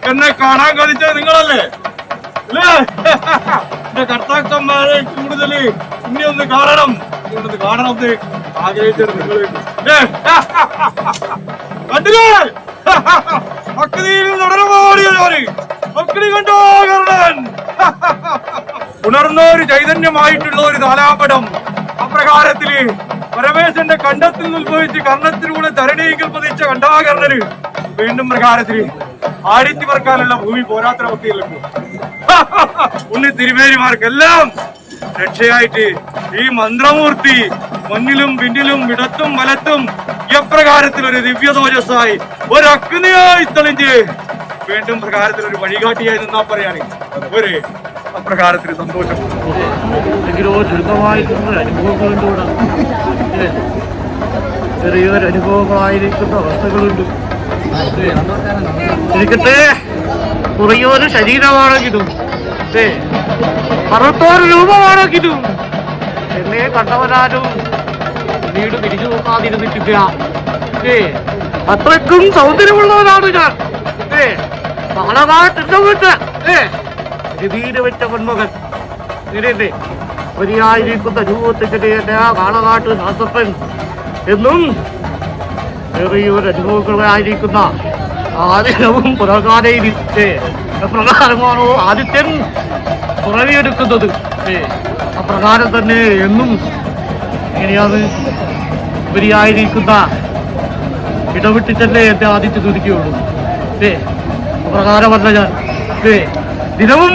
എന്നെ കാണാൻ കഴിച്ചത് നിങ്ങളല്ലേ അല്ലേ? എന്റെ കർത്താക്കന്മാരെ കൂടുതൽ ഇനി ഒന്ന് കാണണം, ഇങ്ങോട്ടൊന്ന് കാണണമെന്ന് ആഗ്രഹിച്ചത് നിങ്ങൾ കണ്ടില്ലേ? അഗ്നിയിൽ നടനമാടിയവര് അഗ്നി കണ്ടോ കർണൻ. ഉണർന്ന ഒരു ചൈതന്യമായിട്ടുള്ള ഒരു താലാപടം അപ്രകാരത്തില് പരമേശ്വരന്റെ കണ്ഠത്തിൽ ഉത്ഭവിച്ച് കർണത്തിലൂടെ ധരണിയിൽ പതിച്ച കണ്ഠാകർണന് വീണ്ടും പ്രകാരത്തില് ആടിച്ചു പറക്കാനുള്ള ഭൂമി പോരാത്രവസ്ഥയില്ല. ഉണ്ണി തിരുമേനിമാർക്കെല്ലാം രക്ഷയായിട്ട് ഈ മന്ത്രമൂർത്തി മുന്നിലും പിന്നിലും ഇടത്തും വലത്തും എപ്രകാരത്തിൽ ഒരു ദിവ്യതോജസ്സായി ഒരു അഗ്നിയായി തെളിഞ്ഞ് വീണ്ടും പ്രകാരത്തിൽ ഒരു വഴികാട്ടിയായി നിന്നാ പറയാണ് ഒരു അപ്രകാരത്തിൽ സന്തോഷം. ചെറിയൊരു അനുഭവങ്ങളായിരിക്കുന്ന അവസ്ഥകളുണ്ട്. ഇരിക്കട്ടെ, കുറയൊരു ശരീരമാണെങ്കിലും അറുപത്തോരു രൂപമാണെങ്കിലും എന്നെ കണ്ടവനാരും പിന്നീട് തിരിച്ചു നോക്കാതിരുന്നിട്ടില്ല. അത്രയ്ക്കും സൗന്ദര്യമുള്ളവനാണ് ഞാൻ. രവീരവറ്റ പൊന്മകൻ ഇരന്റെ വരിയായിരിക്കുന്ന രൂപത്തിന്റെ ആ കാളനാട്ട് ദാസപ്പൻ എന്നും ചെറിയൊരു അനുഭവങ്ങളായിരിക്കുന്ന ആദിനവും പുറകാലയിലിട്ട് പ്രകാരമാണോ ആദിത്യൻ പുറവിയെടുക്കുന്നത്. അപ്രകാരം തന്നെ എന്നും ഇങ്ങനെയാണ് ഇവരിയായിരിക്കുന്ന ഇടവിട്ടിട്ടല്ലേ എന്റെ ആദിത്യം തുതിക്കുകയുള്ളൂ. അപ്രകാരമല്ല ഞാൻ ദിനവും